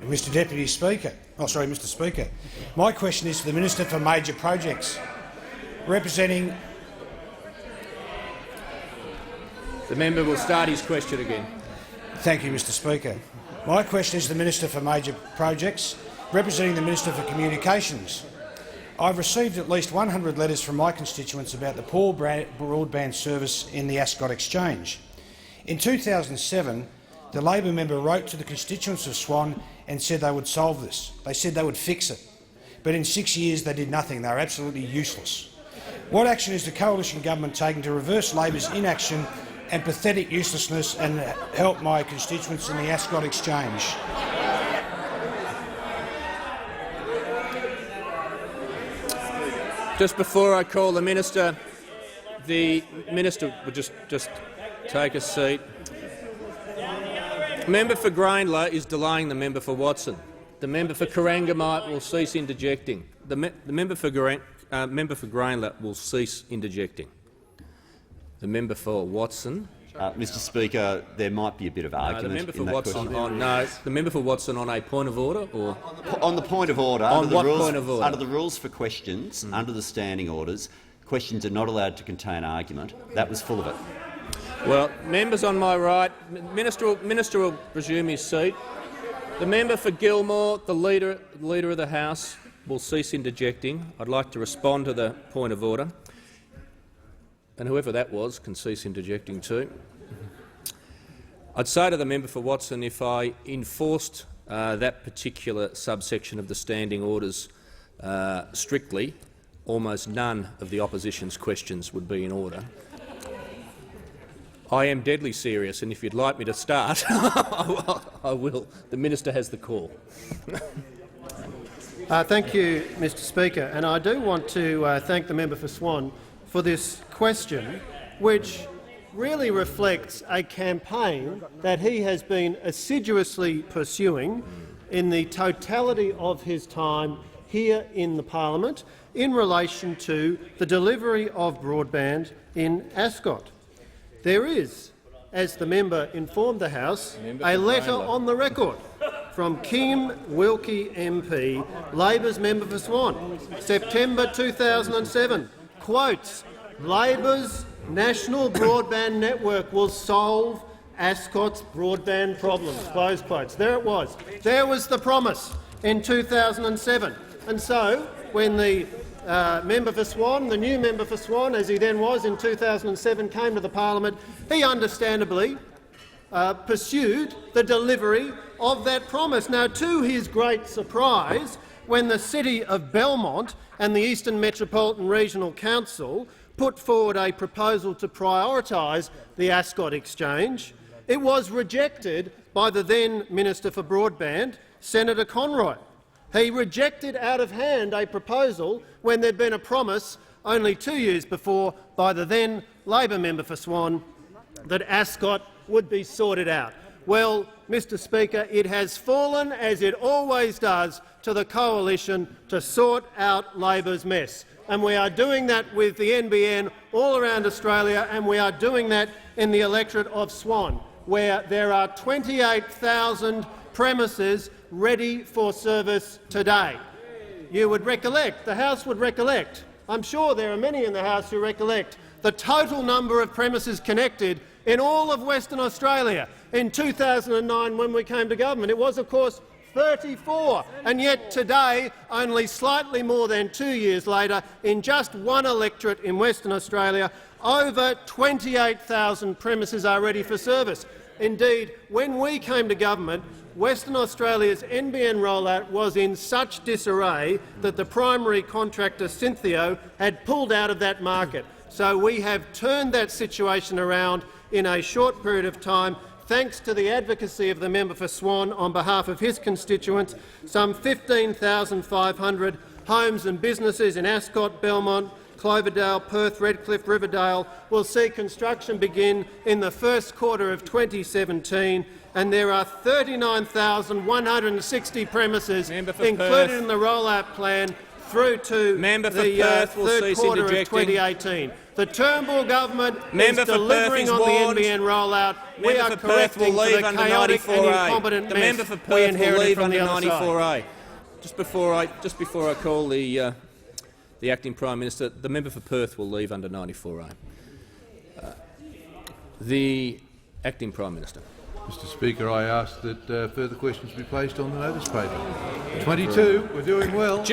Mr Deputy Speaker. Oh, sorry, Mr Speaker. My question is to the Minister for Major Projects. Representing... The member will start his question again. Thank you, Mr Speaker. My question is to the Minister for Major Projects, representing the Minister for Communications. I've received at least 100 letters from my constituents about the poor broadband service in the Ascot Exchange. In 2007, the Labor member wrote to the constituents of Swan and said they would solve this. They said they would fix it. But in 6 years they did nothing. They were absolutely useless. What action is the coalition government taking to reverse Labor's inaction and pathetic uselessness and help my constituents in the Ascot Exchange? Just before I call the minister would just take a seat. The member for Grainler is delaying the member for Watson. The member for Corangamite will cease interjecting. The member for Grainler will cease interjecting. The member for Watson. Mr Speaker, there might be a bit of argument. The member for Watson the member for Watson on a point of order, or on the point of order. On what point of order? Under the rules for questions, under the standing orders, questions are not allowed to contain argument. That was full of it. Well, members on my right, minister will resume his seat. The member for Gilmore, the leader of the House, will cease interjecting. I'd like to respond to the point of order. And whoever that was can cease interjecting too. I'd say to the member for Watson, if I enforced that particular subsection of the standing orders strictly, almost none of the opposition's questions would be in order. I am deadly serious, and if you'd like me to start, I will. The minister has the call. Thank you, Mr Speaker. And I do want to thank the member for Swan for this question, which really reflects a campaign that he has been assiduously pursuing in the totality of his time here in the parliament in relation to the delivery of broadband in Ascot. There is, as the member informed the House, a letter on the record from Kim Wilkie MP, Labor's member for Swan, September 2007, quotes, "Labor's national broadband network will solve Ascot's broadband problems." Close quotes. There it was. There was the promise in 2007. And so, when the member for Swan, the new member for Swan, as he then was in 2007, came to the parliament, he understandably pursued the delivery of that promise. Now, to his great surprise, when the City of Belmont and the Eastern Metropolitan Regional Council put forward a proposal to prioritise the Ascot Exchange, it was rejected by the then Minister for Broadband, Senator Conroy. He rejected out of hand a proposal when there had been a promise only 2 years before by the then Labor member for Swan that Ascot would be sorted out. Well, Mr Speaker, it has fallen, as it always does, to the coalition to sort out Labor's mess. And we are doing that with the NBN all around Australia, and we are doing that in the electorate of Swan, where there are 28,000 premises ready for service today. You would recollect, the House would recollect, I'm sure there are many in the House who recollect, the total number of premises connected in all of Western Australia in 2009 when we came to government. It was, of course, 34, and yet today, only slightly more than 2 years later, in just one electorate in Western Australia, over 28,000 premises are ready for service. Indeed, when we came to government, Western Australia's NBN rollout was in such disarray that the primary contractor, Synthio, had pulled out of that market. So we have turned that situation around in a short period of time, thanks to the advocacy of the member for Swan on behalf of his constituents. Some 15,500 homes and businesses in Ascot, Belmont, Cloverdale, Perth, Redcliffe, Riverdale will see construction begin in the first quarter of 2017, and there are 39,160 premises included in the rollout plan through to the third quarter of 2018. The Turnbull government Member is for Perth delivering is on warned. the NBN rollout. We Member are for Perth will correcting for leave the under chaotic and 94A. incompetent The mess member for we Perth will inherited leave from under the other side. 94A. Just before I call the acting Prime Minister, the member for Perth will leave under 94A. The acting Prime Minister. Mr Speaker, I ask that further questions be placed on the notice paper. 22. We're doing well.